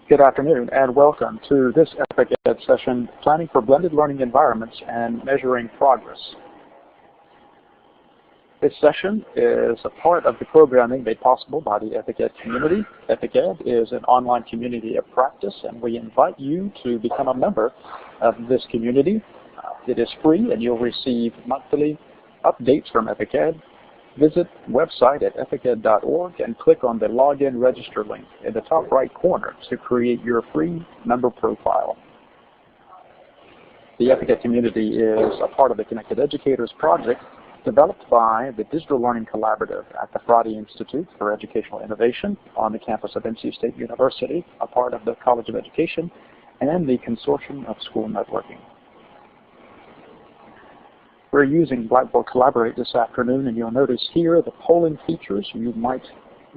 Good afternoon and welcome to this Epic Ed session, Planning for Blended Learning Environments and Measuring Progress. This session is a part of the programming made possible by the Epic Ed community. Epic Ed is an online community of practice, and we invite you to become a member of this community. It is free, and you'll receive monthly updates from Epic Ed. Visit the website at epiced.org and click on the Login Register link in the top right corner to create your free member profile. The Epic Ed community is a part of the Connected Educators project developed by the Digital Learning Collaborative at the Friday Institute for Educational Innovation on the campus of NC State University, a part of the College of Education, and the Consortium of School Networking. We're using Blackboard Collaborate this afternoon, and you'll notice here the polling features you might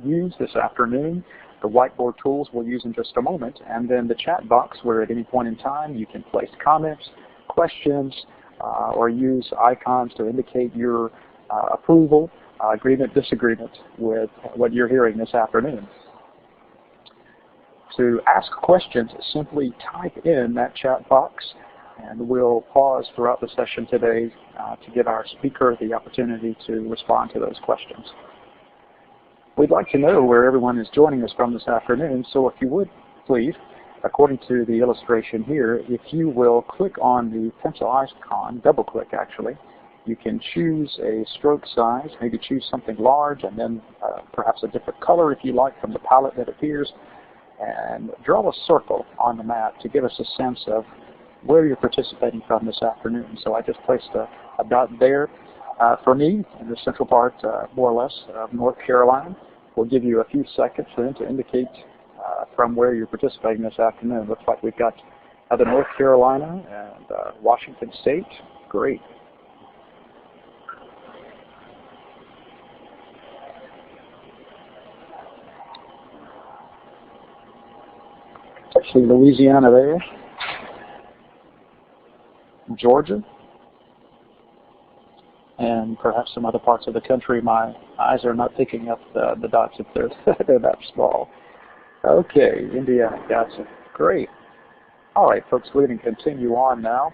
use this afternoon, the whiteboard tools we'll use in just a moment, and then the chat box where at any point in time you can place comments, questions, or use icons to indicate your approval, agreement, disagreement with what you're hearing this afternoon. To ask questions, simply type in that chat box, and we'll pause throughout the session today to give our speaker the opportunity to respond to those questions. We'd like to know where everyone is joining us from this afternoon, so if you would, please, according to the illustration here, if you will click on the pencil icon, double-click actually, you can choose a stroke size, maybe choose something large, and then perhaps a different color if you like from the palette that appears, and draw a circle on the map to give us a sense of where you're participating from this afternoon. So I just placed a dot there. For me, in the central part, more or less, of North Carolina, we'll give you a few seconds then to indicate from where you're participating this afternoon. Looks like we've got the North Carolina and Washington State. Great. Actually, Louisiana there. Georgia, and perhaps some other parts of the country. My eyes are not picking up the dots if they're that small. Okay, Indiana, gotcha. Great. All right, folks, we can continue on now.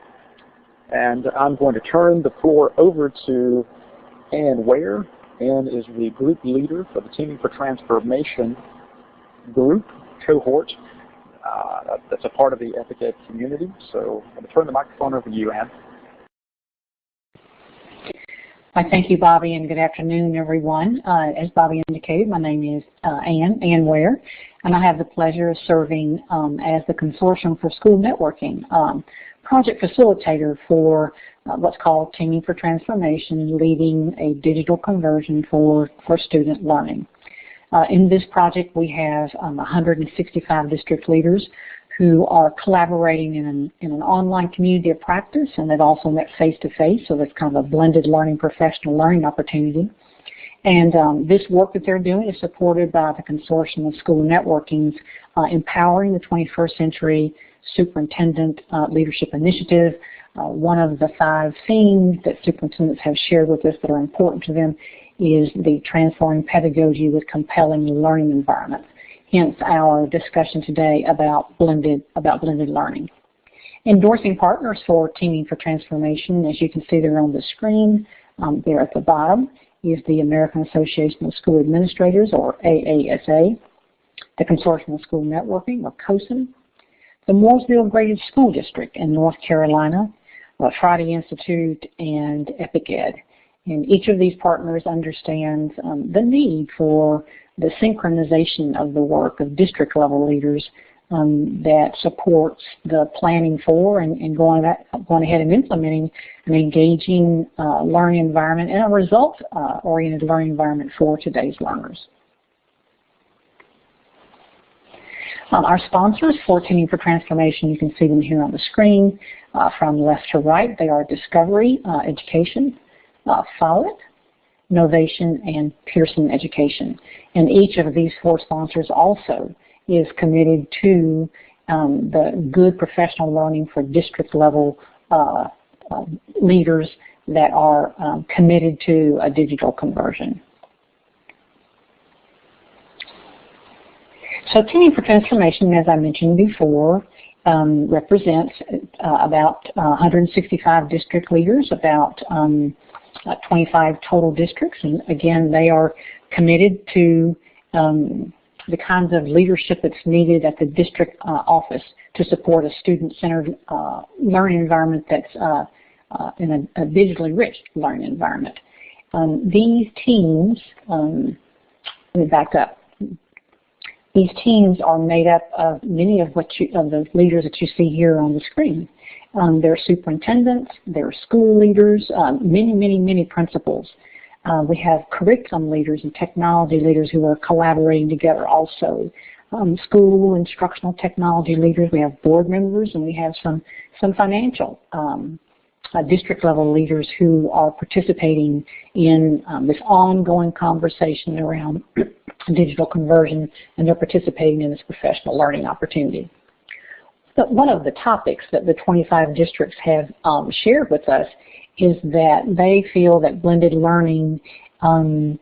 And I'm going to turn the floor over to Ann Ware. Ann is the group leader for the Teaming for Transformation group cohort. That's a part of the Epic Ed community. So I'm going to turn the microphone over to you, Ann. Thank you, Bobby, and good afternoon, everyone. As Bobby indicated, my name is Ann Ware, and I have the pleasure of serving as the Consortium for School Networking project facilitator for what's called Teaming for Transformation, leading a digital conversion for student learning. In this project, we have 165 district leaders who are collaborating in an online community of practice, and they've also met face-to-face, so that's kind of a blended learning, professional learning opportunity. And this work that they're doing is supported by the Consortium of School Networking's Empowering the 21st Century Superintendent Leadership Initiative. One of the 5 themes that superintendents have shared with us that are important to them is the transforming pedagogy with compelling learning environments. Hence our discussion today about blended learning. Endorsing partners for Teaming for Transformation, as you can see there on the screen, there at the bottom, is the American Association of School Administrators, or AASA, the Consortium of School Networking, or COSN, the Mooresville Graded School District in North Carolina, Friday Institute, and Epic Ed. And each of these partners understands the need for the synchronization of the work of district-level leaders that supports the planning for and going ahead and implementing an engaging learning environment and a result-oriented learning environment for today's learners. Our sponsors for Teaming for Transformation, you can see them here on the screen from left to right. They are Discovery Education, Follett, Novation, and Pearson Education. And each of these 4 sponsors also is committed to the good professional learning for district-level leaders that are committed to a digital conversion. So Team for Transformation, as I mentioned before, represents about 165 district leaders, about 25 total districts, and again, they are committed to the kinds of leadership that's needed at the district office to support a student-centered learning environment that's in a digitally rich learning environment. These teams, let me back up. These teams are made up of many of the leaders that you see here on the screen. There are superintendents, there are school leaders, many principals. We have curriculum leaders and technology leaders who are collaborating together also. School instructional technology leaders, we have board members, and we have some financial district level leaders who are participating in this ongoing conversation around digital conversion, and they're participating in this professional learning opportunity. But one of the topics that the 25 districts have shared with us is that they feel that blended learning,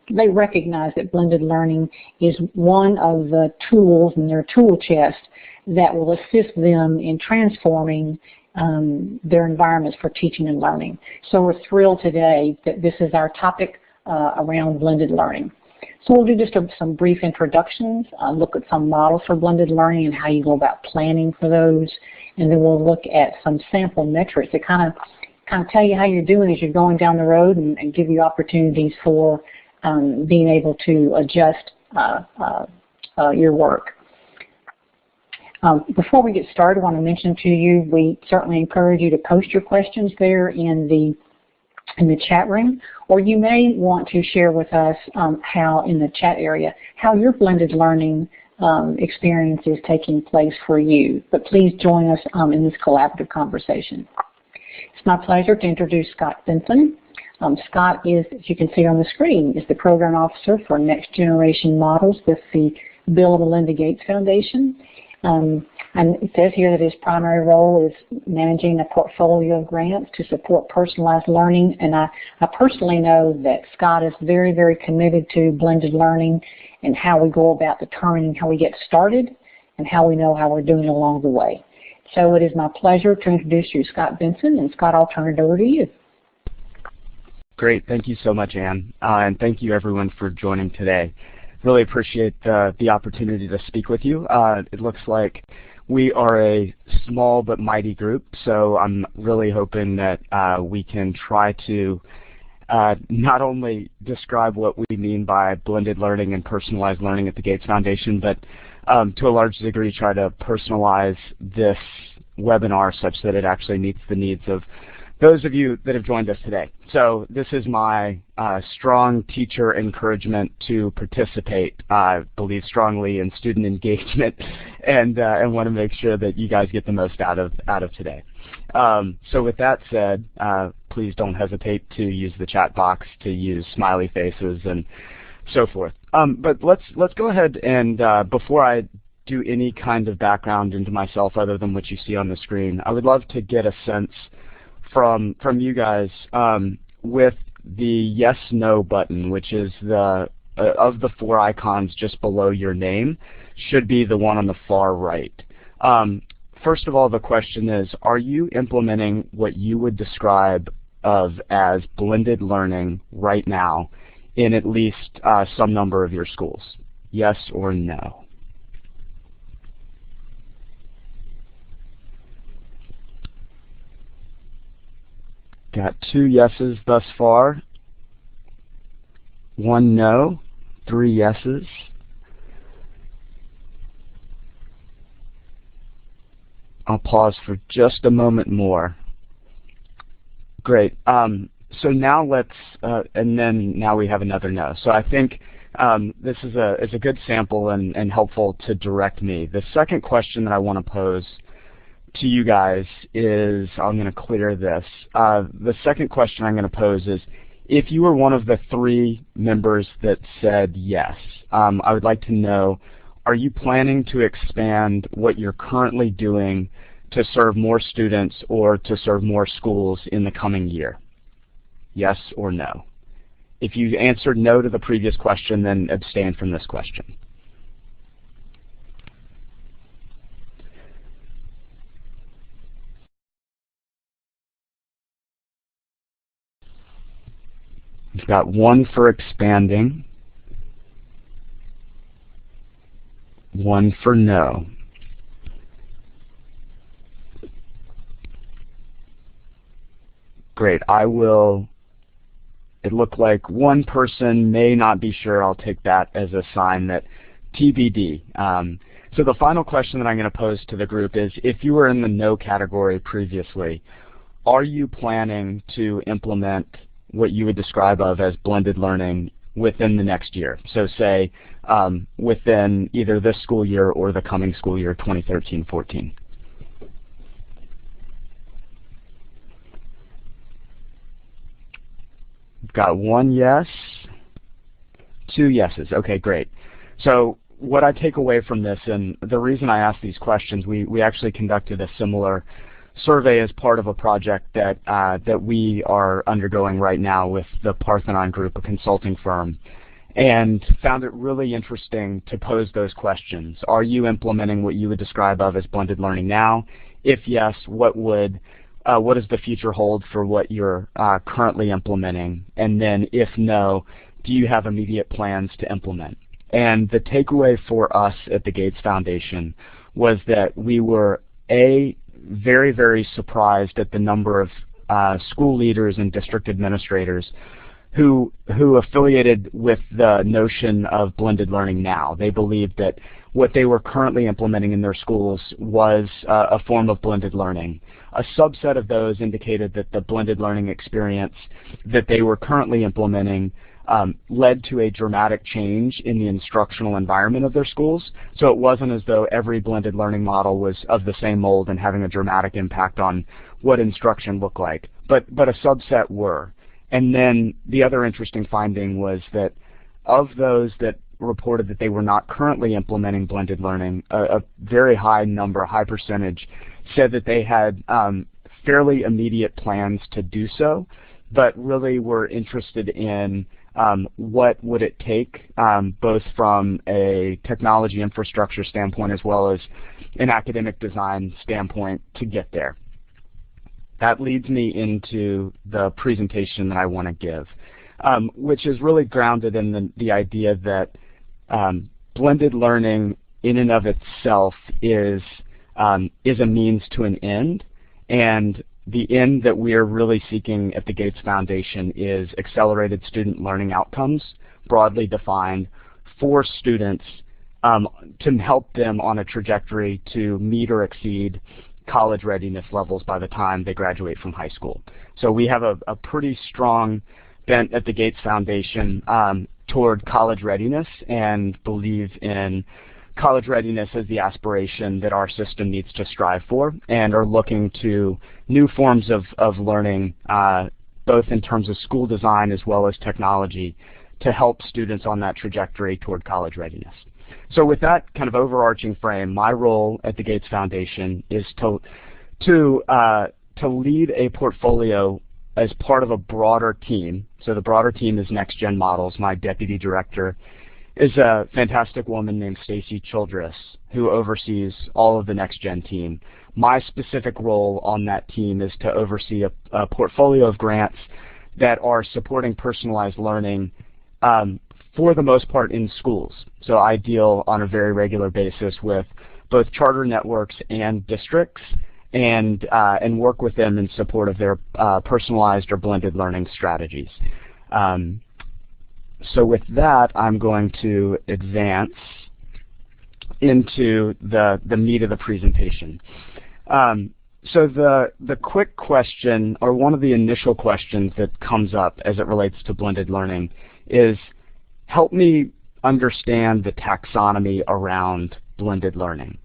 they recognize that blended learning is one of the tools in their tool chest that will assist them in transforming their environments for teaching and learning. So we're thrilled today that this is our topic around blended learning. So we'll do just some brief introductions, look at some models for blended learning and how you go about planning for those, and then we'll look at some sample metrics that kind of tell you how you're doing as you're going down the road and give you opportunities for being able to adjust your work. Before we get started, I want to mention to you, we certainly encourage you to post your questions there in the chat room, or you may want to share with us how in the chat area, how your blended learning experience is taking place for you. But please join us in this collaborative conversation. It's my pleasure to introduce Scott Benson. Scott is, as you can see on the screen, is the Program Officer for Next Generation Models with the Bill & Melinda Gates Foundation. And it says here that his primary role is managing a portfolio of grants to support personalized learning. And I personally know that Scott is very committed to blended learning and how we go about determining how we get started and how we know how we're doing along the way. So it is my pleasure to introduce you to Scott Benson. And Scott, I'll turn it over to you. Great. Thank you so much, Ann. And thank you, everyone, for joining today. Really appreciate the opportunity to speak with you. It looks like we are a small but mighty group, so I'm really hoping that we can try to not only describe what we mean by blended learning and personalized learning at the Gates Foundation, but to a large degree try to personalize this webinar such that it actually meets the needs of those of you that have joined us today. So this is my strong teacher encouragement to participate. I believe strongly in student engagement and want to make sure that you guys get the most out of today. So with that said, please don't hesitate to use the chat box, to use smiley faces and so forth. But let's go ahead and before I do any kind of background into myself other than what you see on the screen, I would love to get a sense from you guys with the yes/no button, which is the of the four icons just below your name, should be the one on the far right. First of all, the question is, are you implementing what you would describe as blended learning right now in at least some number of your schools? Yes or no? Got 2 yeses thus far, 1 no, 3 yeses. I'll pause for just a moment more. Great. So now let's, and then now we have another no. So I think this is a good sample and helpful to direct me. The second question that I want to pose to you guys is, I'm going to clear this. The second question I'm going to pose is, if you were one of the 3 members that said yes, I would like to know, are you planning to expand what you're currently doing to serve more students or to serve more schools in the coming year? Yes or no? If you answered no to the previous question, then abstain from this question. We've got 1 for expanding, 1 for no. Great. It looked like 1 person may not be sure. I'll take that as a sign that TBD. So the final question that I'm going to pose to the group is, if you were in the no category previously, are you planning to implement what you would describe as blended learning within the next year? So say within either this school year or the coming school year, 2013-14. We've got 1 yes, 2 yeses. Okay, great. So what I take away from this, and the reason I ask these questions, we actually conducted a similar survey as part of a project that we are undergoing right now with the Parthenon Group, a consulting firm, and found it really interesting to pose those questions. Are you implementing what you would describe as blended learning now? If yes, what does the future hold for what you're currently implementing? And then if no, do you have immediate plans to implement? And the takeaway for us at the Gates Foundation was that we were very, very surprised at the number of school leaders and district administrators who affiliated with the notion of blended learning now. They believed that what they were currently implementing in their schools was a form of blended learning. A subset of those indicated that the blended learning experience that they were currently implementing led to a dramatic change in the instructional environment of their schools. So it wasn't as though every blended learning model was of the same mold and having a dramatic impact on what instruction looked like, but a subset were. And then the other interesting finding was that of those that reported that they were not currently implementing blended learning, a very high number, a high percentage, said that they had fairly immediate plans to do so, but really were interested in what would it take, both from a technology infrastructure standpoint as well as an academic design standpoint, to get there. That leads me into the presentation that I want to give, which is really grounded in the idea that blended learning in and of itself is a means to an end, and the end that we are really seeking at the Gates Foundation is accelerated student learning outcomes, broadly defined, for students to help them on a trajectory to meet or exceed college readiness levels by the time they graduate from high school. So we have a pretty strong bent at the Gates Foundation toward college readiness, and believe in college readiness as the aspiration that our system needs to strive for, and are looking to new forms of learning, both in terms of school design as well as technology, to help students on that trajectory toward college readiness. So with that kind of overarching frame, my role at the Gates Foundation is to lead a portfolio as part of a broader team. So the broader team is Next Gen Models. My deputy director is a fantastic woman named Stacy Childress, who oversees all of the Next Gen team. My specific role on that team is to oversee a portfolio of grants that are supporting personalized learning for the most part in schools. So I deal on a very regular basis with both charter networks and districts, and work with them in support of their personalized or blended learning strategies. So with that, I'm going to advance into the meat of the presentation. So the quick question, or one of the initial questions that comes up as it relates to blended learning, is help me understand the taxonomy around blended learning.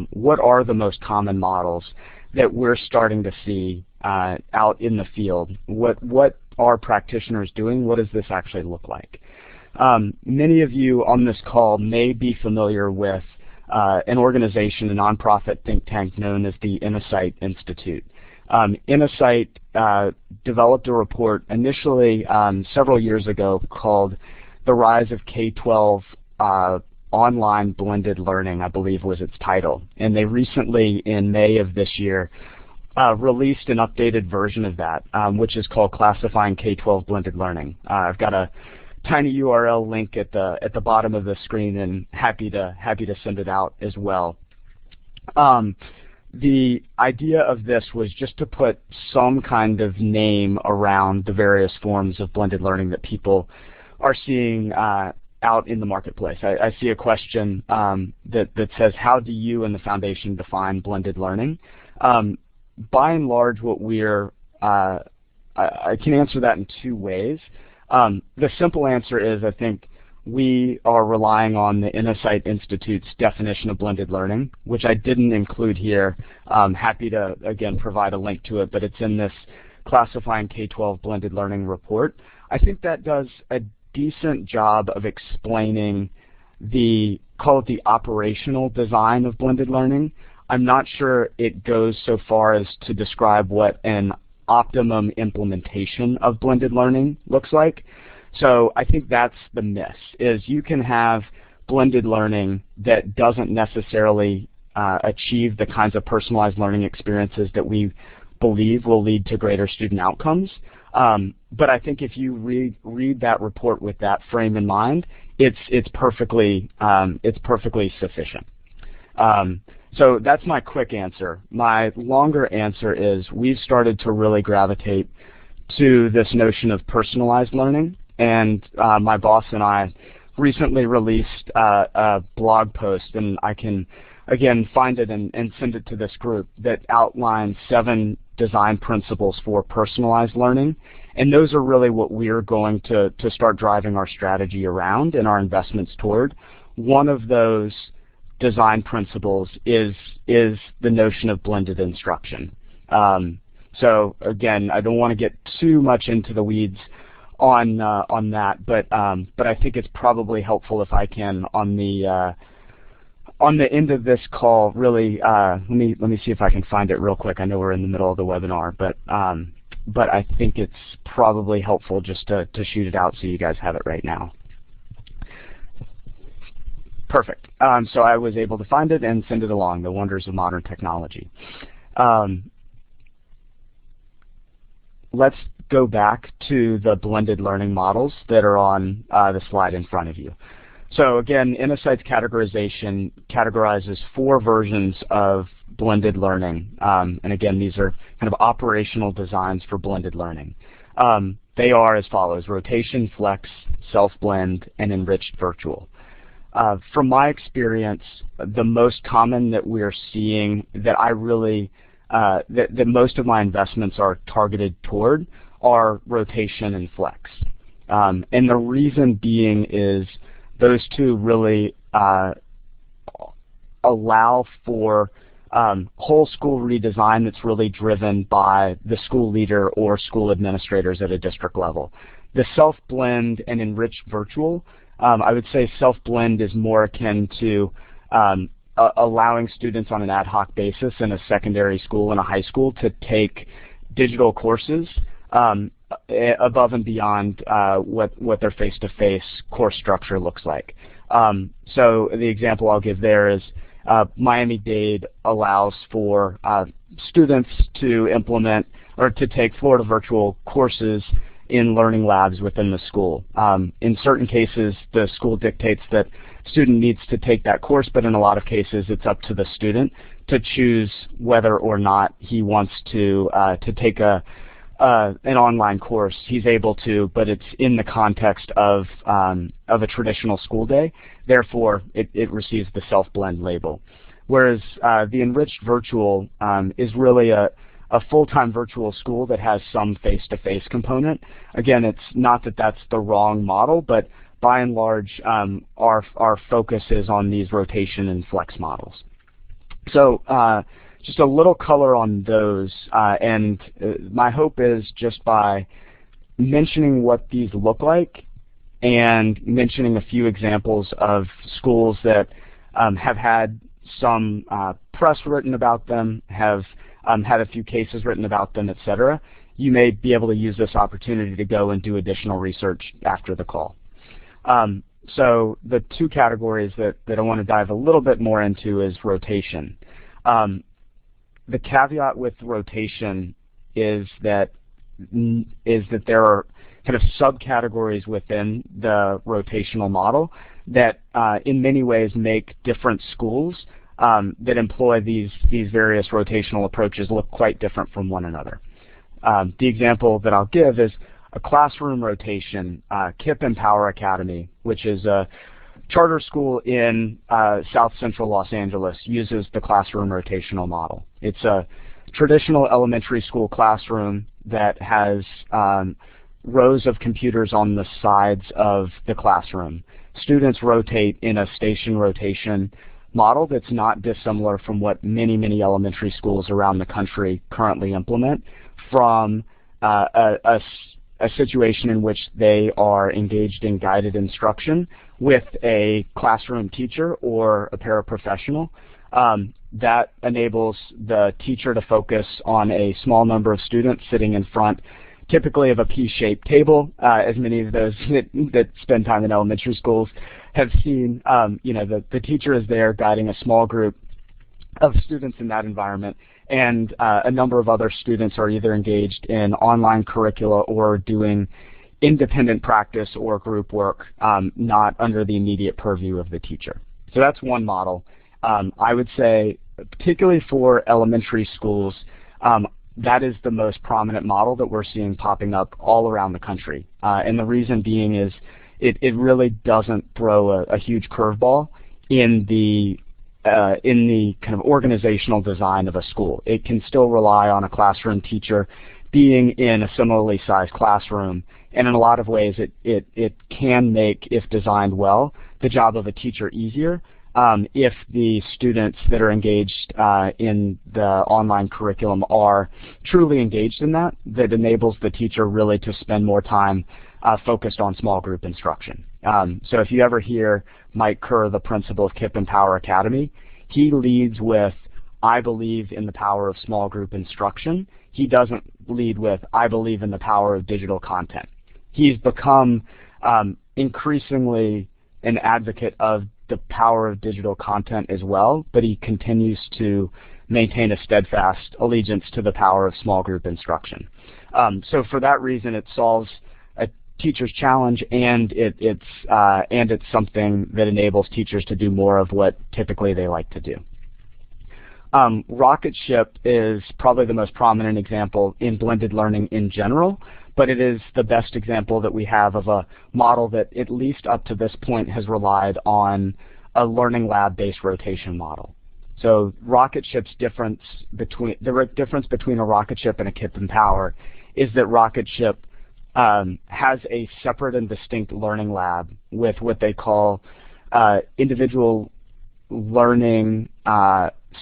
What are the most common models that we're starting to see out in the field? What are practitioners doing? What does this actually look like? Many of you on this call may be familiar with an organization, a nonprofit think tank known as the Insight Institute. Insight developed a report initially several years ago called The Rise of K-12 Online Blended Learning, I believe was its title. And they recently, in May of this year, released an updated version of that, which is called Classifying K-12 Blended Learning. I've got a tiny URL link at the bottom of the screen, and happy to send it out as well. The idea of this was just to put some kind of name around the various forms of blended learning that people are seeing out in the marketplace. I see a question that says, how do you and the foundation define blended learning? By and large, what I can answer that in two ways. The simple answer is, I think we are relying on the Insight Institute's definition of blended learning, which I didn't include here. I'm happy to, again, provide a link to it, but it's in this Classifying K-12 Blended Learning report. I think that does a decent job of explaining call it the operational design of blended learning. I'm not sure it goes so far as to describe what an optimum implementation of blended learning looks like. So I think that's the miss, is you can have blended learning that doesn't necessarily achieve the kinds of personalized learning experiences that we believe will lead to greater student outcomes. But I think if you read that report with that frame in mind, it's perfectly sufficient. So that's my quick answer. My longer answer is we've started to really gravitate to this notion of personalized learning, and my boss and I recently released a blog post, and I can again find it and send it to this group, that outlines 7 design principles for personalized learning, and those are really what we're going to start driving our strategy around and our investments toward. One of those design principles is the notion of blended instruction. So again, I don't want to get too much into the weeds on that, but I think it's probably helpful if I can on the end of this call really let me see if I can find it real quick. I know we're in the middle of the webinar, but I think it's probably helpful just to shoot it out so you guys have it right now. Perfect. So I was able to find it and send it along, the wonders of modern technology. Let's go back to the blended learning models that are on the slide in front of you. So again, Insight's categorization categorizes 4 versions of blended learning. And again, these are kind of operational designs for blended learning. They are as follows: rotation, flex, self-blend, and enriched virtual. From my experience, the most common that we're seeing that I really, that most of my investments are targeted toward are rotation and flex. And the reason being is those two really allow for whole school redesign that's really driven by the school leader or school administrators at a district level. The self-blend and enriched virtual, I would say self-blend is more akin to allowing students on an ad hoc basis in a secondary school and a high school to take digital courses above and beyond what their face-to-face course structure looks like. So the example I'll give there is Miami-Dade allows for students to implement or to take Florida virtual courses in learning labs within the school. In certain cases, the school dictates that student needs to take that course, but in a lot of cases, it's up to the student to choose whether or not he wants to take an online course. He's able to, but it's in the context of a traditional school day. Therefore, it receives the self-blend label. Whereas the enriched virtual is really a full-time virtual school that has some face-to-face component. Again, it's not that that's the wrong model, but by and large, our focus is on these rotation and flex models. So just a little color on those, and my hope is just by mentioning what these look like and mentioning a few examples of schools that have had some press written about them, have had a few cases written about them, etc., you may be able to use this opportunity to go and do additional research after the call. So the 2 categories that I want to dive a little bit more into is rotation. the caveat with rotation is that there are kind of subcategories within the rotational model that in many ways make different schools that employ these various rotational approaches look quite different from one another. The example that I'll give is a classroom rotation. KIPP Empower Academy, which is a charter school in South Central Los Angeles, uses the classroom rotational model. It's a traditional elementary school classroom that has rows of computers on the sides of the classroom. Students rotate in a station rotation model that's not dissimilar from what many, many elementary schools around the country currently implement, from a situation in which they are engaged in guided instruction with a classroom teacher or a paraprofessional. That enables the teacher to focus on a small number of students sitting in front, typically of a P-shaped table, as many of those that spend time in elementary schools have seen. The teacher is there guiding a small group of students in that environment, and a number of other students are either engaged in online curricula or doing independent practice or group work, not under the immediate purview of the teacher. So that's one model. I would say, particularly for elementary schools, that is the most prominent model that we're seeing popping up all around the country. And the reason being is it really doesn't throw a huge curveball in the kind of organizational design of a school. It can still rely on a classroom teacher being in a similarly sized classroom, and in a lot of ways it can make, if designed well, the job of a teacher easier if the students that are engaged in the online curriculum are truly engaged in that enables the teacher really to spend more time focused on small group instruction. So if you ever hear Mike Kerr, the principal of KIPP Empower Academy, he leads with, "I believe in the power of small group instruction." He doesn't lead with, "I believe in the power of digital content." He's become increasingly an advocate of the power of digital content as well, but he continues to maintain a steadfast allegiance to the power of small group instruction. So for that reason, it solves a teacher's challenge, and it's something that enables teachers to do more of what typically they like to do. Rocketship is probably the most prominent example in blended learning in general, but it is the best example that we have of a model that, at least up to this point, has relied on a learning lab-based rotation model. So the difference between a Rocketship and a KIPP Empower is that Rocketship has a separate and distinct learning lab with what they call individual learning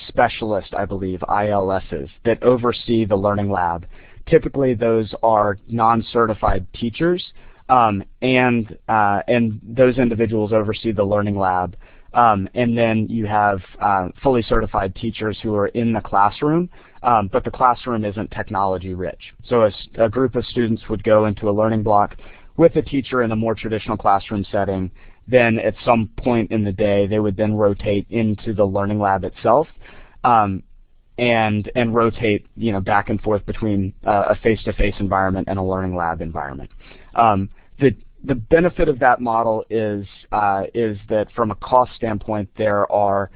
specialists, I believe, ILSs, that oversee the learning lab. Typically, those are non-certified teachers, and those individuals oversee the learning lab. And then you have fully certified teachers who are in the classroom, but the classroom isn't technology rich. So a group of students would go into a learning block with a teacher in a more traditional classroom setting. Then at some point in the day, they would then rotate into the learning lab itself, and rotate, back and forth between a face-to-face environment and a learning lab environment. The benefit of that model is that from a cost standpoint, there are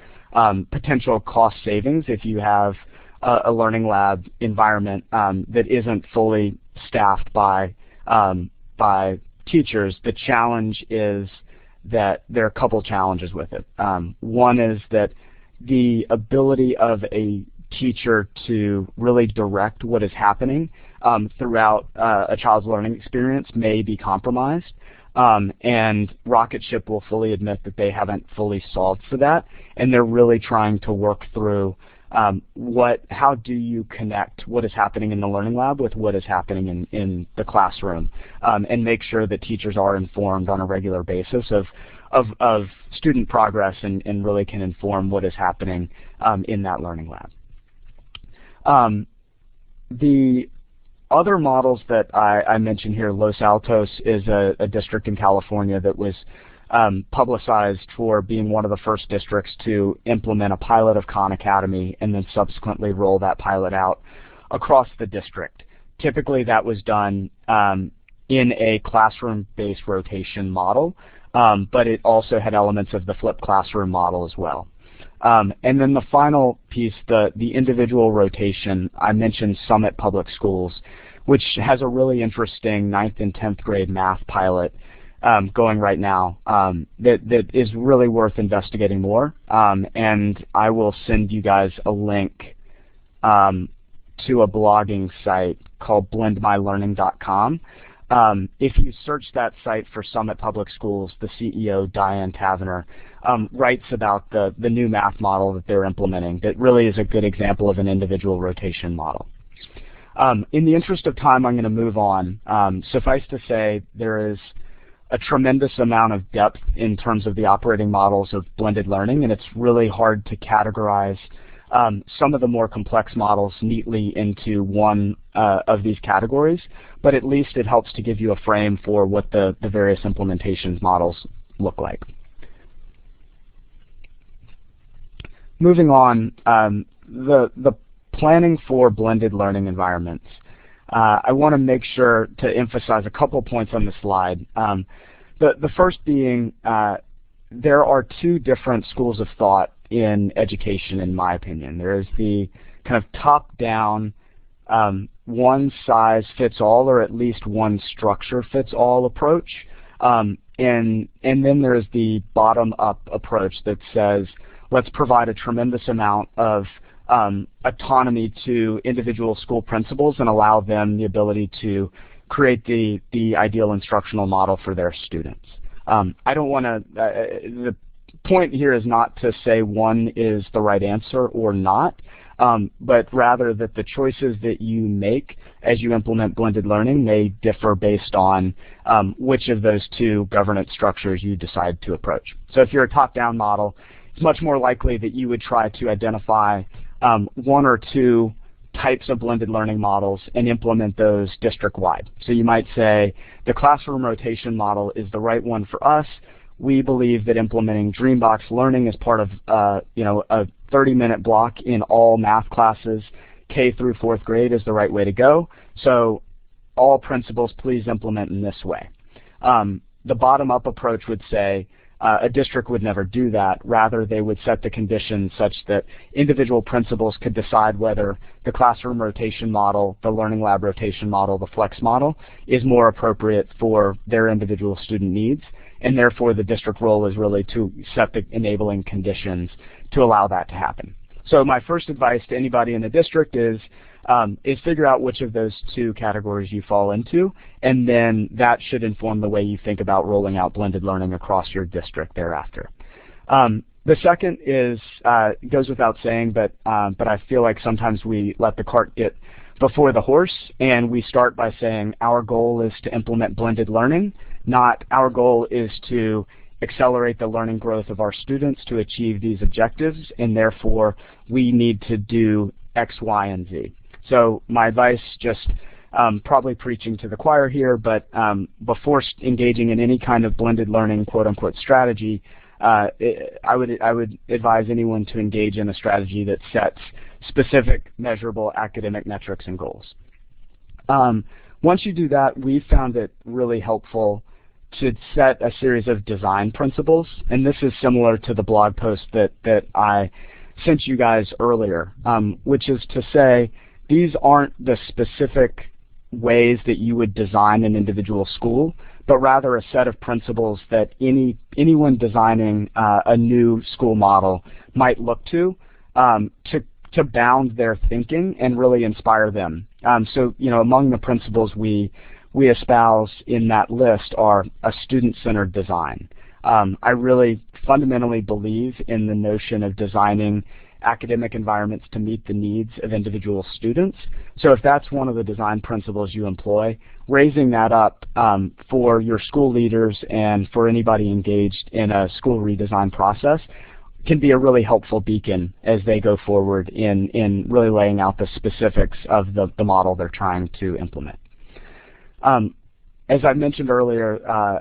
potential cost savings if you have a learning lab environment that isn't fully staffed by teachers. The challenge is that there are a couple challenges with it. One is that the ability of a teacher to really direct what is happening throughout a child's learning experience may be compromised, and Rocketship will fully admit that they haven't fully solved for that, and they're really trying to work through how do you connect what is happening in the learning lab with what is happening in the classroom, and make sure that teachers are informed on a regular basis of student progress and really can inform what is happening in that learning lab. The other models that I mentioned here, Los Altos is a district in California that was publicized for being one of the first districts to implement a pilot of Khan Academy and then subsequently roll that pilot out across the district. Typically that was done in a classroom-based rotation model, but it also had elements of the flipped classroom model as well. And then the final piece, the individual rotation, I mentioned Summit Public Schools, which has a really interesting 9th and 10th grade math pilot going right now that is really worth investigating more. And I will send you guys a link to a blogging site called blendmylearning.com. If you search that site for Summit Public Schools, the CEO, Diane Tavener, writes about the new math model that they're implementing that really is a good example of an individual rotation model. In the interest of time, I'm going to move on. Suffice to say, there is a tremendous amount of depth in terms of the operating models of blended learning, and it's really hard to categorize some of the more complex models neatly into one of these categories, but at least it helps to give you a frame for what the various implementations models look like. Moving on, the planning for blended learning environments. I want to make sure to emphasize a couple points on the slide. The first being there are two different schools of thought in education, in my opinion. There is the kind of top-down, one size fits all, or at least one structure fits all approach, and then there's the bottom-up approach that says let's provide a tremendous amount of autonomy to individual school principals and allow them the ability to create the ideal instructional model for their students. I don't want to, the point here is not to say one is the right answer or not, but rather that the choices that you make as you implement blended learning may differ based on which of those two governance structures you decide to approach. So if you're a top-down model, it's much more likely that you would try to identify one or two types of blended learning models and implement those district-wide. So you might say the classroom rotation model is the right one for us. We believe that implementing Dreambox learning as part of a 30-minute block in all math classes, K through 4th grade, is the right way to go. So all principals, please implement in this way. The bottom-up approach would say a district would never do that. Rather, they would set the conditions such that individual principals could decide whether the classroom rotation model, the learning lab rotation model, the flex model is more appropriate for their individual student needs, and therefore the district role is really to set the enabling conditions to allow that to happen. So my first advice to anybody in the district is figure out which of those two categories you fall into, and then that should inform the way you think about rolling out blended learning across your district thereafter. The second is, goes without saying, but I feel like sometimes we let the cart get before the horse, and we start by saying our goal is to implement blended learning, not our goal is to accelerate the learning growth of our students to achieve these objectives, and therefore we need to do X, Y, and Z. So my advice, just probably preaching to the choir here, but before engaging in any kind of blended learning quote-unquote strategy, I would advise anyone to engage in a strategy that sets specific measurable academic metrics and goals. Once you do that, we found it really helpful to set a series of design principles, and this is similar to the blog post that I sent you guys earlier, which is to say these aren't the specific ways that you would design an individual school, but rather a set of principles that anyone designing a new school model might look to bound their thinking and really inspire them. So, among the principles we espouse in that list are a student-centered design. I really fundamentally believe in the notion of designing academic environments to meet the needs of individual students. So if that's one of the design principles you employ, raising that up for your school leaders and for anybody engaged in a school redesign process can be a really helpful beacon as they go forward in really laying out the specifics of the model they're trying to implement. as I mentioned earlier,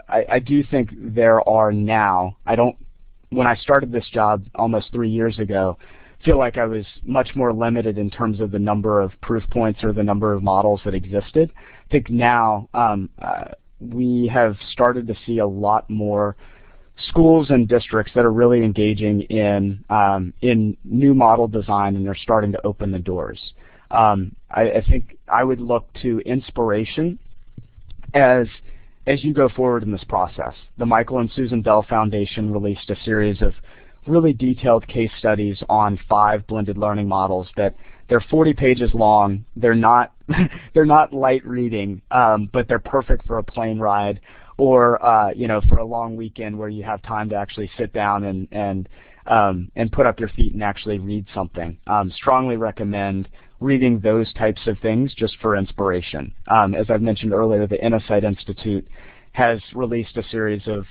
I do think there are now, when I started this job almost 3 years ago, feel like I was much more limited in terms of the number of proof points or the number of models that existed. I think now we have started to see a lot more schools and districts that are really engaging in new model design, and they're starting to open the doors. I think I would look to inspiration as you go forward in this process. The Michael and Susan Bell Foundation released a series of really detailed case studies on 5 blended learning models that they're 40 pages long. They're not they're not light reading, but they're perfect for a plane ride or for a long weekend where you have time to actually sit down and put up your feet and actually read something. Strongly recommend reading those types of things just for inspiration. As I've mentioned earlier, the Insight Institute has released a series of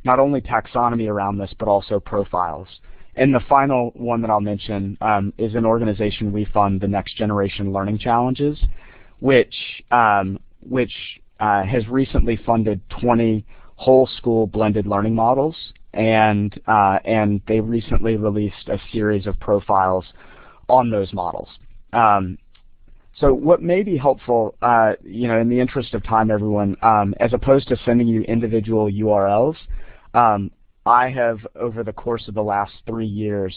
not only taxonomy around this, but also profiles. And the final one that I'll mention is an organization we fund, the Next Generation Learning Challenges, which has recently funded 20 whole school blended learning models, and they recently released a series of profiles on those models. So what may be helpful, in the interest of time, everyone, as opposed to sending you individual URLs, I have, over the course of the last 3 years,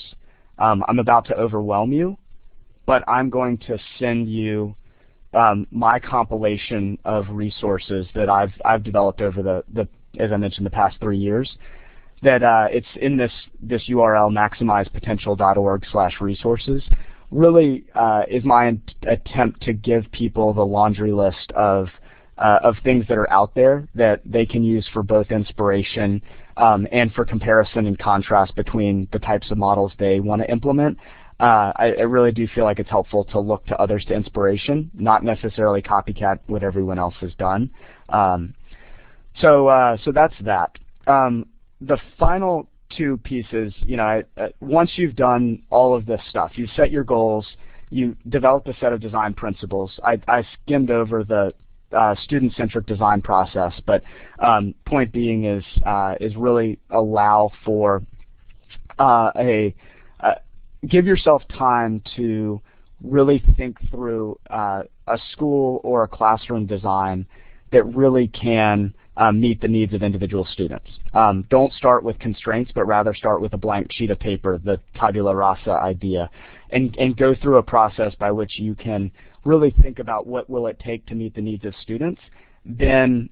I'm about to overwhelm you, but I'm going to send you my compilation of resources that I've developed over as I mentioned, the past 3 years. That it's in this URL, maximizepotential.org/resources. Really is my attempt to give people the laundry list of things that are out there that they can use for both inspiration and for comparison and contrast between the types of models they want to implement. I really do feel like it's helpful to look to others to inspiration, not necessarily copycat what everyone else has done. So that's that. The final 2 pieces, once you've done all of this stuff, you set your goals, you developed a set of design principles. I skimmed over the student-centric design process, but point being is really allow for give yourself time to really think through a school or a classroom design that really can meet the needs of individual students. Don't start with constraints, but rather start with a blank sheet of paper, the tabula rasa idea, and go through a process by which you can really think about what will it take to meet the needs of students, then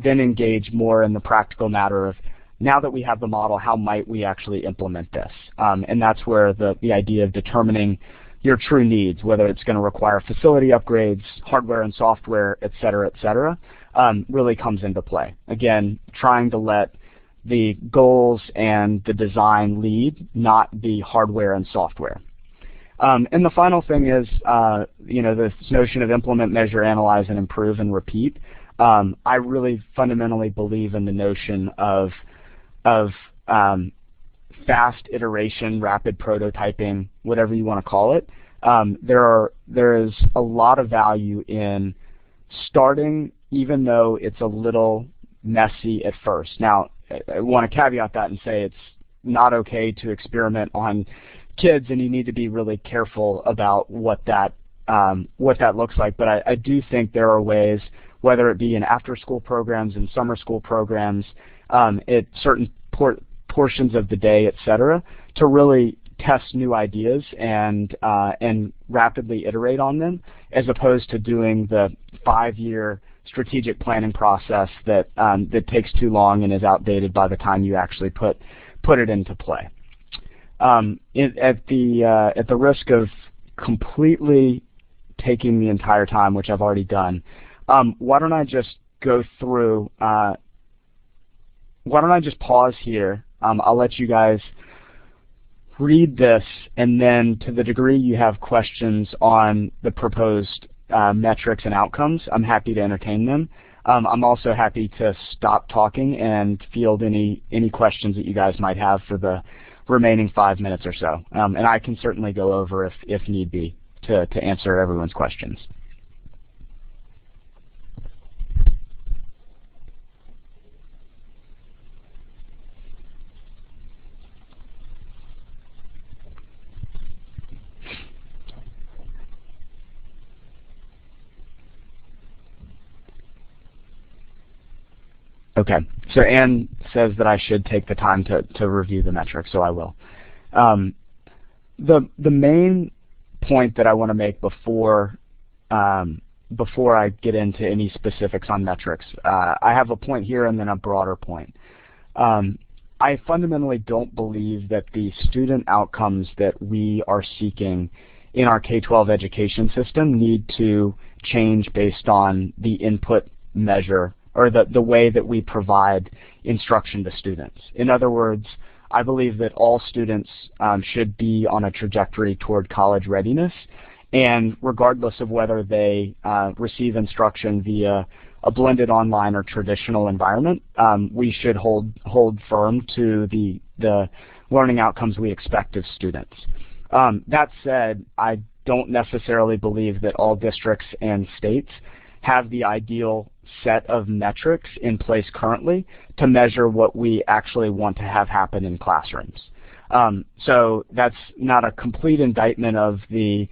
engage more in the practical matter of, now that we have the model, how might we actually implement this? And that's where the idea of determining your true needs, whether it's going to require facility upgrades, hardware and software, et cetera, really comes into play. Again, trying to let the goals and the design lead, not the hardware and software. And the final thing is, this notion of implement, measure, analyze, and improve and repeat. I really fundamentally believe in the notion of fast iteration, rapid prototyping, whatever you want to call it. There is a lot of value in starting, even though it's a little messy at first. Now, I want to caveat that and say it's not okay to experiment on kids, and you need to be really careful about what that looks like. But I do think there are ways, whether it be in after-school programs and summer school programs, at certain portions of the day, et cetera, to really test new ideas and rapidly iterate on them, as opposed to doing the 5-year strategic planning process that takes too long and is outdated by the time you actually put it into play. At the risk of completely taking the entire time, which I've already done, why don't I just go through? Why don't I just pause here? I'll let you guys read this, and then to the degree you have questions on the proposed metrics and outcomes, I'm happy to entertain them. I'm also happy to stop talking and field any questions that you guys might have for the remaining 5 minutes or so. And I can certainly go over if need be to answer everyone's questions. Okay. So Anne says that I should take the time to review the metrics, so I will. The main point that I want to make before I get into any specifics on metrics, I have a point here and then a broader point. I fundamentally don't believe that the student outcomes that we are seeking in our K-12 education system need to change based on the input measure or the way that we provide instruction to students. In other words, I believe that all students should be on a trajectory toward college readiness, and regardless of whether they receive instruction via a blended online or traditional environment, we should hold firm to the learning outcomes we expect of students. That said, I don't necessarily believe that all districts and states have the ideal set of metrics in place currently to measure what we actually want to have happen in classrooms. So that's not a complete indictment of the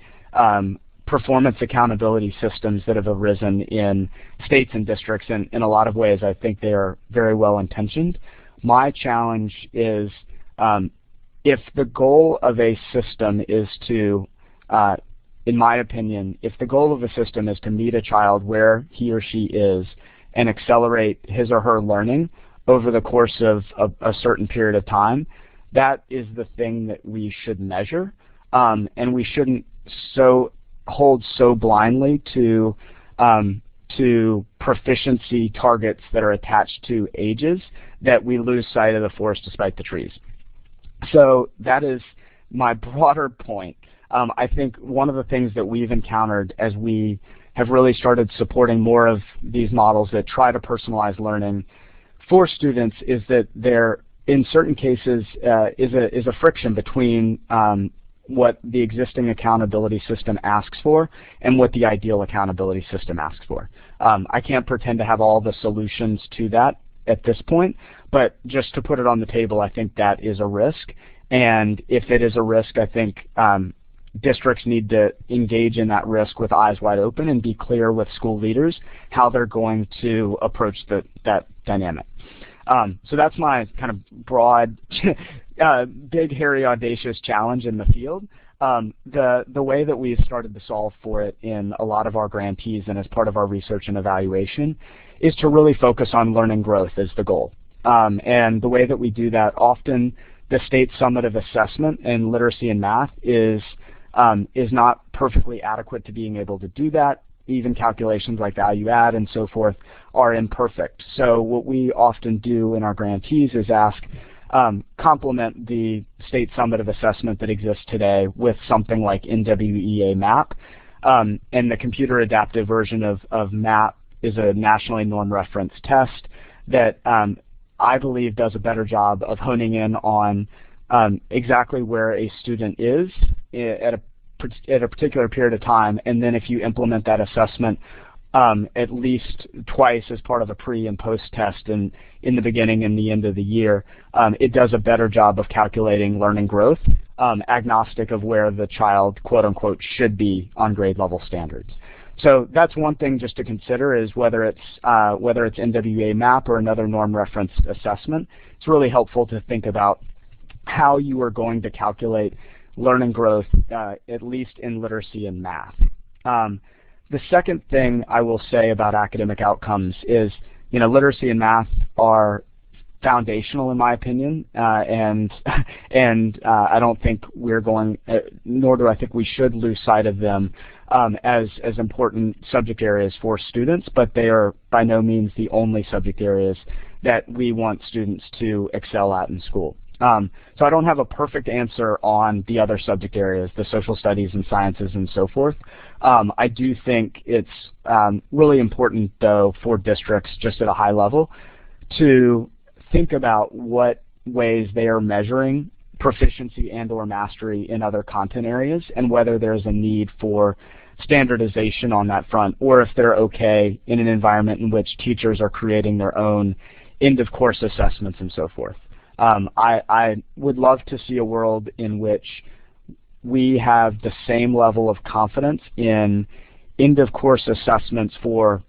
performance accountability systems that have arisen in states and districts. In a lot of ways, I think they are very well intentioned. My challenge is if the goal of a system is to, in my opinion, if the goal of a system is to meet a child where he or she is and accelerate his or her learning over the course of a certain period of time, that is the thing that we should measure. And we shouldn't hold so blindly to proficiency targets that are attached to ages that we lose sight of the forest despite the trees. So that is my broader point. I think one of the things that we've encountered as we have really started supporting more of these models that try to personalize learning for students is that there, in certain cases, is a friction between what the existing accountability system asks for and what the ideal accountability system asks for. I can't pretend to have all the solutions to that at this point, but just to put it on the table, I think that is a risk. And if it is a risk, I think districts need to engage in that risk with eyes wide open and be clear with school leaders how they're going to approach that dynamic. So that's my kind of broad, big, hairy, audacious challenge in the field. The way that we've started to solve for it in a lot of our grantees and as part of our research and evaluation is to really focus on learning growth as the goal. And the way that we do that, often the state summative assessment in literacy and math is not perfectly adequate to being able to do that. Even calculations like value add and so forth are imperfect. So what we often do in our grantees is ask, complement the state summative assessment that exists today with something like NWEA MAP. And the computer adaptive version of MAP is a nationally norm reference test that I believe does a better job of honing in on exactly where a student is at a particular period of time, and then if you implement that assessment at least twice as part of a pre and post test in the beginning and the end of the year, it does a better job of calculating learning growth, agnostic of where the child, quote unquote, should be on grade level standards. So that's one thing just to consider is whether it's NWA MAP or another norm referenced assessment. It's really helpful to think about how you are going to calculate learning growth, at least in literacy and math. The second thing I will say about academic outcomes is, literacy and math are foundational in my opinion, and I don't think we're going, nor do I think we should lose sight of them as important subject areas for students, but they are by no means the only subject areas that we want students to excel at in school. So I don't have a perfect answer on the other subject areas, the social studies and sciences and so forth. I do think it's really important, though, for districts, just at a high level, to think about what ways they are measuring proficiency and or mastery in other content areas and whether there's a need for standardization on that front, or if they're okay in an environment in which teachers are creating their own end-of-course assessments and so forth. I would love to see a world in which we have the same level of confidence in end-of-course assessments for,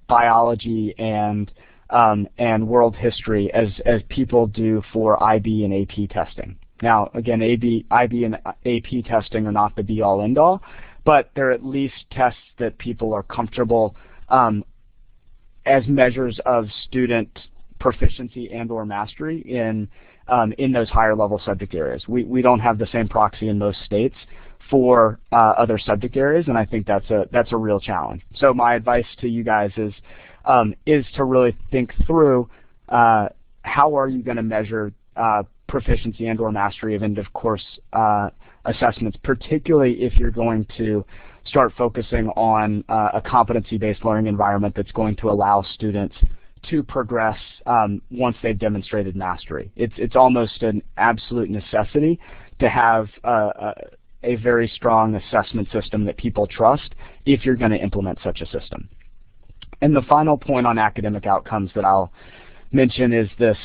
biology and and world history as people do for IB and AP testing. Now, again, IB and AP testing are not the be-all, end-all, but they're at least tests that people are comfortable as measures of student proficiency and or mastery in those higher level subject areas. We don't have the same proxy in most states for other subject areas, and I think that's a real challenge. So my advice to you guys is to really think through how are you going to measure proficiency and or mastery of end of course assessments, particularly if you're going to start focusing on a competency-based learning environment that's going to allow students to progress once they've demonstrated mastery. It's almost an absolute necessity to have a very strong assessment system that people trust if you're going to implement such a system. And the final point on academic outcomes that I'll mention is this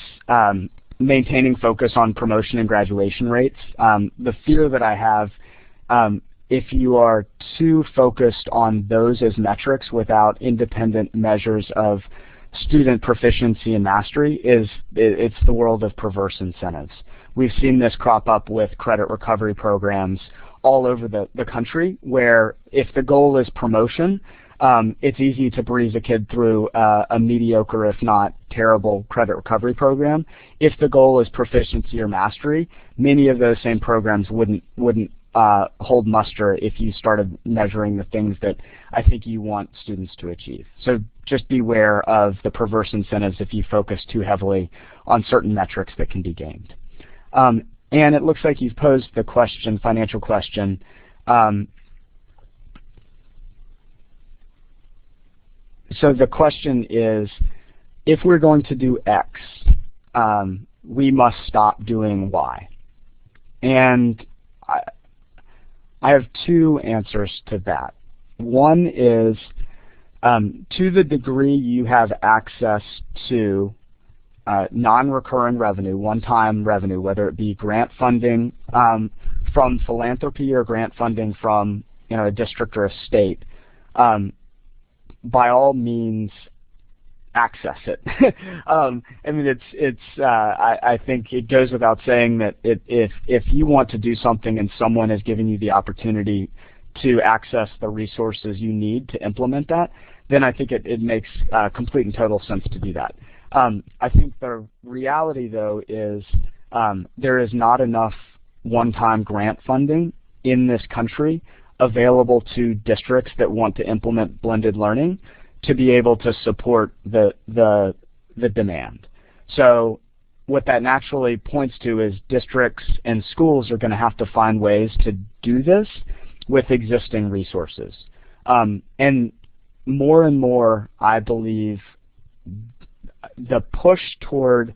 maintaining focus on promotion and graduation rates. The fear that I have if you are too focused on those as metrics without independent measures of student proficiency and mastery it's the world of perverse incentives. We've seen this crop up with credit recovery programs all over the country, where if the goal is promotion, it's easy to breeze a kid through a mediocre, if not terrible, credit recovery program. If the goal is proficiency or mastery, many of those same programs wouldn't hold muster if you started measuring the things that I think you want students to achieve. So just beware of the perverse incentives if you focus too heavily on certain metrics that can be gained. And it looks like you've posed the question, financial question. So the question is, if we're going to do X, we must stop doing Y. And I have two answers to that. One is, to the degree you have access to non-recurring revenue, one-time revenue, whether it be grant funding from philanthropy or grant funding from a district or a state, by all means access it. I mean, I think it goes without saying that if you want to do something and someone is giving you the opportunity to access the resources you need to implement that, then I think it makes complete and total sense to do that. I think the reality, though, is there is not enough one-time grant funding in this country available to districts that want to implement blended learning to be able to support the demand. So what that naturally points to is districts and schools are going to have to find ways to do this with existing resources. And more, I believe, the push toward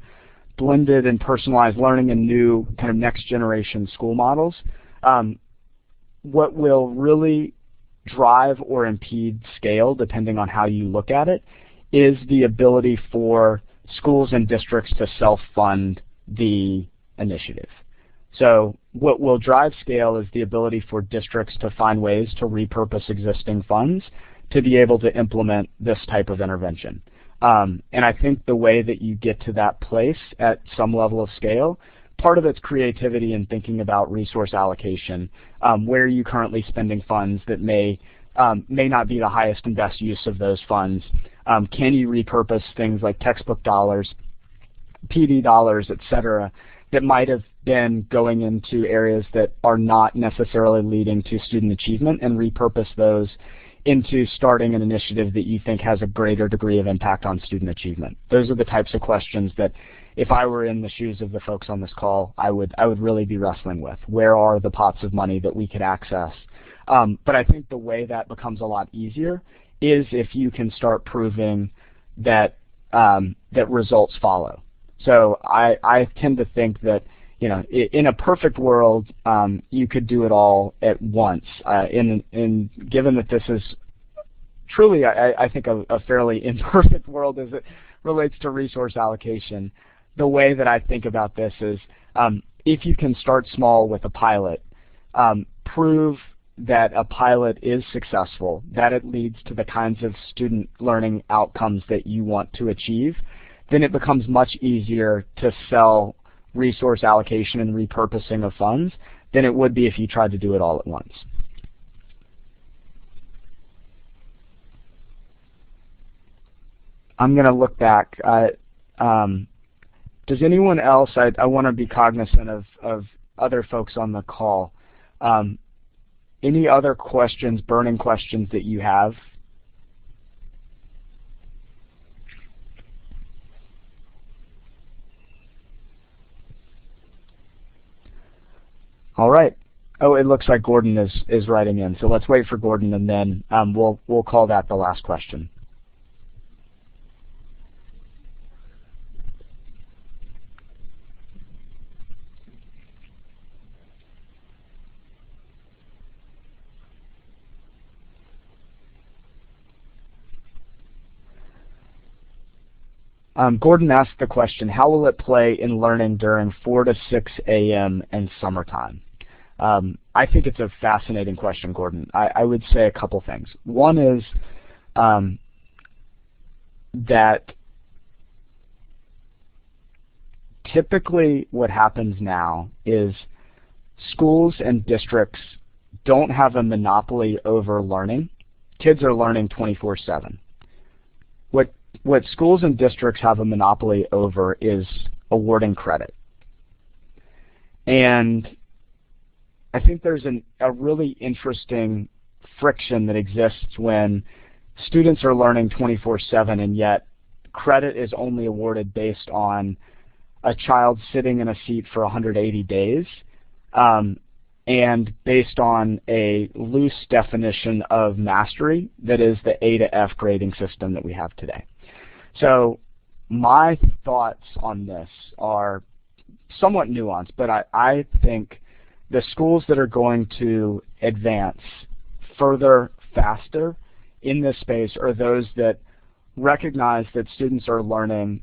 blended and personalized learning and new kind of next generation school models, what will really drive or impede scale, depending on how you look at it, is the ability for schools and districts to self-fund the initiative. So what will drive scale is the ability for districts to find ways to repurpose existing funds to be able to implement this type of intervention. And I think the way that you get to that place at some level of scale, part of it's creativity and thinking about resource allocation. Where are you currently spending funds that may not be the highest and best use of those funds? Can you repurpose things like textbook dollars, PD dollars, et cetera, that might have been going into areas that are not necessarily leading to student achievement, and repurpose those into starting an initiative that you think has a greater degree of impact on student achievement? Those are the types of questions that, if I were in the shoes of the folks on this call, I would really be wrestling with. Where are the pots of money that we could access? But I think the way that becomes a lot easier is if you can start proving that that results follow. So I tend to think that in a perfect world, you could do it all at once. Given that this is truly, I think, a fairly imperfect world as it relates to resource allocation, the way that I think about this is if you can start small with a pilot, prove that a pilot is successful, that it leads to the kinds of student learning outcomes that you want to achieve, then it becomes much easier to sell resource allocation and repurposing of funds than it would be if you tried to do it all at once. I'm going to look back. Does anyone else, I want to be cognizant of other folks on the call. Any other questions, burning questions that you have? All right. Oh, it looks like Gordon is writing in. So let's wait for Gordon, and then we'll call that the last question. Gordon asked the question, how will it play in learning during 4 to 6 a.m. and summertime? I think it's a fascinating question, Gordon. I would say a couple things. One is that typically what happens now is schools and districts don't have a monopoly over learning. Kids are learning 24/7. What schools and districts have a monopoly over is awarding credit. And I think there's a really interesting friction that exists when students are learning 24/7 and yet credit is only awarded based on a child sitting in a seat for 180 days and based on a loose definition of mastery that is the A to F grading system that we have today. So my thoughts on this are somewhat nuanced, but I think the schools that are going to advance further, faster in this space are those that recognize that students are learning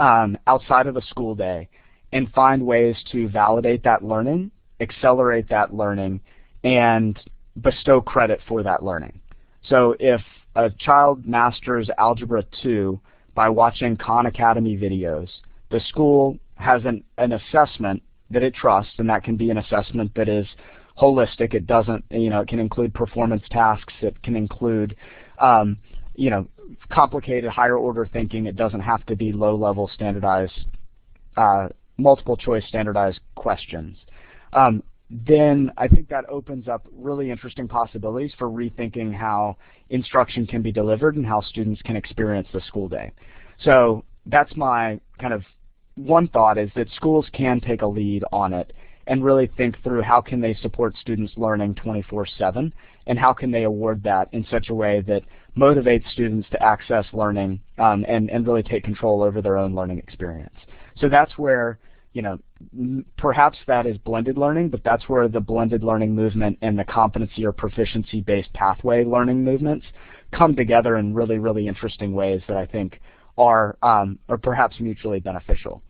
outside of the school day and find ways to validate that learning, accelerate that learning, and bestow credit for that learning. So if a child masters Algebra 2 by watching Khan Academy videos, the school has an assessment that it trusts, and that can be an assessment that is holistic. It doesn't, it can include performance tasks. It can include, complicated higher order thinking. It doesn't have to be low-level standardized, multiple choice standardized questions. Then I think that opens up really interesting possibilities for rethinking how instruction can be delivered and how students can experience the school day. So that's my kind of one thought, is that schools can take a lead on it and really think through how can they support students learning 24/7 and how can they award that in such a way that motivates students to access learning and really take control over their own learning experience. So that's where, perhaps that is blended learning, but that's where the blended learning movement and the competency or proficiency-based pathway learning movements come together in really, really interesting ways that I think are perhaps mutually beneficial.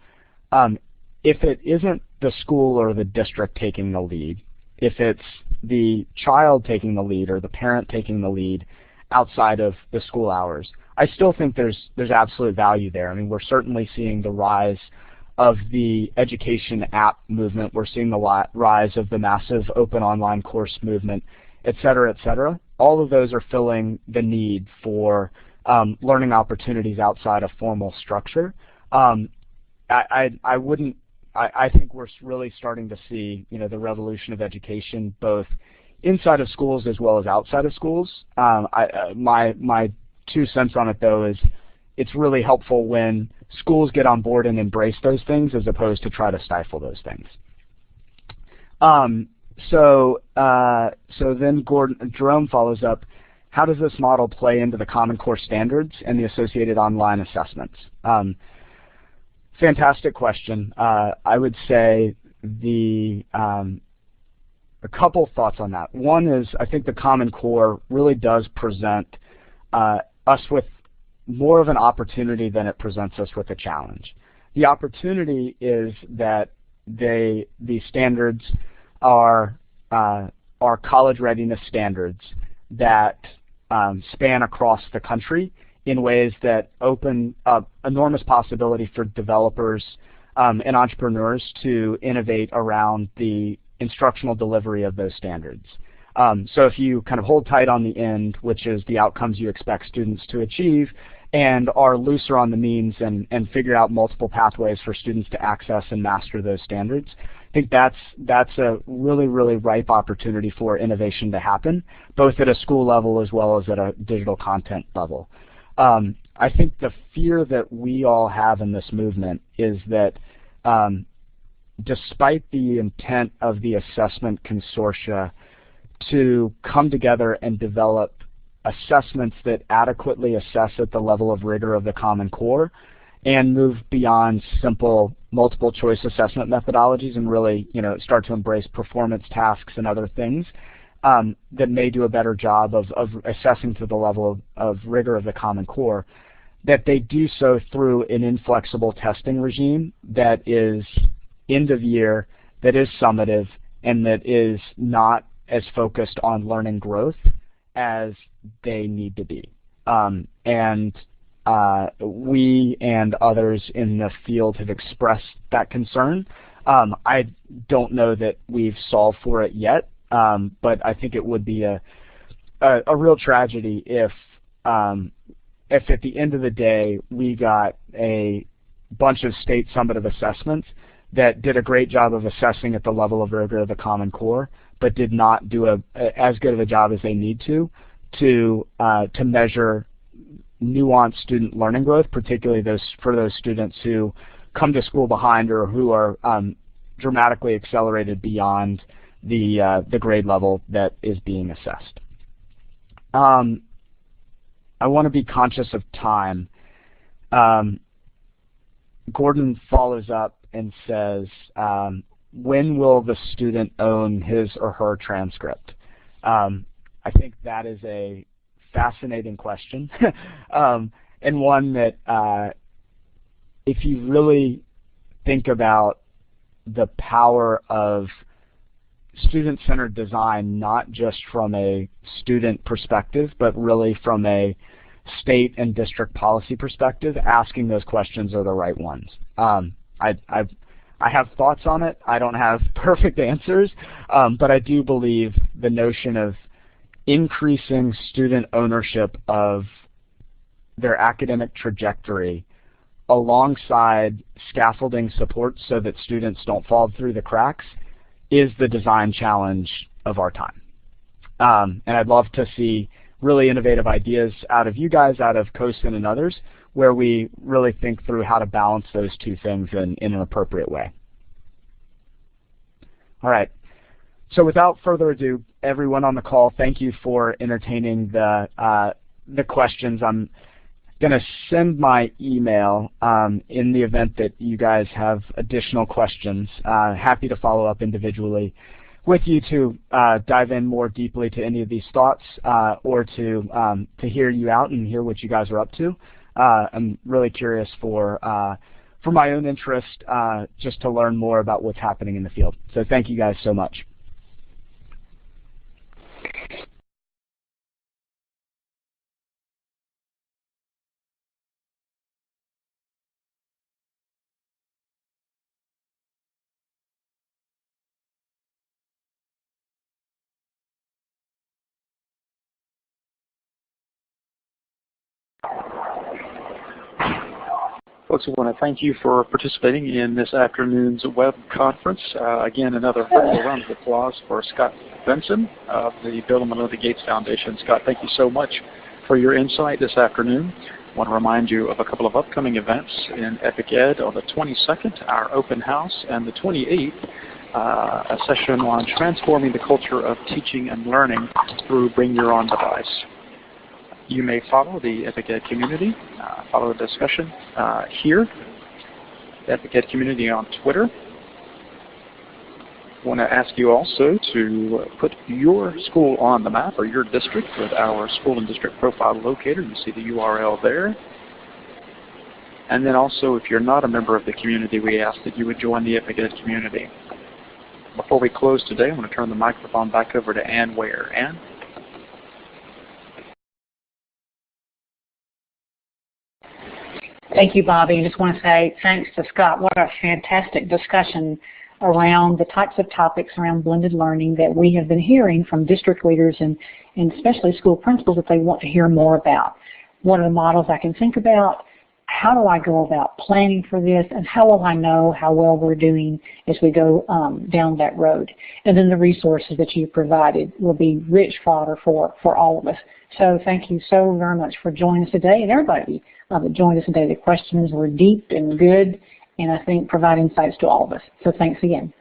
If it isn't the school or the district taking the lead, if it's the child taking the lead or the parent taking the lead outside of the school hours, I still think there's absolute value there. I mean, we're certainly seeing the rise of the education app movement. We're seeing the rise of the massive open online course movement, et cetera, et cetera. All of those are filling the need for learning opportunities outside of formal structure. I think we're really starting to see, the revolution of education both inside of schools as well as outside of schools. My 2 cents on it, though, is it's really helpful when schools get on board and embrace those things as opposed to try to stifle those things. So then Jerome follows up, how does this model play into the Common Core standards and the associated online assessments? Fantastic question. I would say a couple thoughts on that. One is I think the Common Core really does present us with more of an opportunity than it presents us with a challenge. The opportunity is that the standards are college readiness standards that span across the country in ways that open up enormous possibility for developers and entrepreneurs to innovate around the instructional delivery of those standards. So if you kind of hold tight on the end, which is the outcomes you expect students to achieve, and are looser on the means and figure out multiple pathways for students to access and master those standards, I think that's a really, really ripe opportunity for innovation to happen, both at a school level as well as at a digital content level. I think the fear that we all have in this movement is that despite the intent of the assessment consortia to come together and develop assessments that adequately assess at the level of rigor of the Common Core and move beyond simple multiple choice assessment methodologies and really start to embrace performance tasks and other things that may do a better job of assessing to the level of rigor of the Common Core, that they do so through an inflexible testing regime that is end of year, that is summative, and that is not as focused on learning growth as they need to be. We and others in the field have expressed that concern. I don't know that we've solved for it yet, but I think it would be a real tragedy if at the end of the day we got a bunch of state summative assessments that did a great job of assessing at the level of rigor of the Common Core, but did not do as good of a job as they need to measure nuanced student learning growth, particularly for those students who come to school behind or who are dramatically accelerated beyond the grade level that is being assessed. I want to be conscious of time. Gordon follows up and says, when will the student own his or her transcript? I think that is a fascinating question, and one that if you really think about the power of student-centered design, not just from a student perspective, but really from a state and district policy perspective, asking those questions are the right ones. I have thoughts on it. I don't have perfect answers, but I do believe the notion of increasing student ownership of their academic trajectory alongside scaffolding support so that students don't fall through the cracks is the design challenge of our time. And I'd love to see really innovative ideas out of you guys, out of COSIN and others, where we really think through how to balance those two things in an appropriate way. All right. So without further ado, everyone on the call, thank you for entertaining the questions. I'm going to send my email in the event that you guys have additional questions. Happy to follow up individually with you to dive in more deeply to any of these thoughts or to hear you out and hear what you guys are up to. I'm really curious for my own interest just to learn more about what's happening in the field. So thank you guys so much. Folks, I want to thank you for participating in this afternoon's web conference. Again, another virtual round of applause for Scott Benson of the Bill and Melinda Gates Foundation. Scott, thank you so much for your insight this afternoon. I want to remind you of a couple of upcoming events in Epic Ed on the 22nd, our open house, and the 28th, a session on transforming the culture of teaching and learning through Bring Your Own Device. You may follow the Epic Ed community, follow the discussion here, the Epic Ed community on Twitter. I want to ask you also to put your school on the map or your district with our school and district profile locator. You see the URL there. And then also, if you're not a member of the community, we ask that you would join the Epic Ed community. Before we close today, I'm going to turn the microphone back over to Ann Ware. Ann? Thank you, Bobby. I just want to say thanks to Scott. What a fantastic discussion around the types of topics around blended learning that we have been hearing from district leaders and especially school principals that they want to hear more about. What are the models I can think about? How do I go about planning for this? And how will I know how well we're doing as we go down that road? And then the resources that you provided will be rich fodder for all of us. So thank you so very much for joining us today, and everybody that joined us today. The questions were deep and good, and I think provide insights to all of us. So thanks again.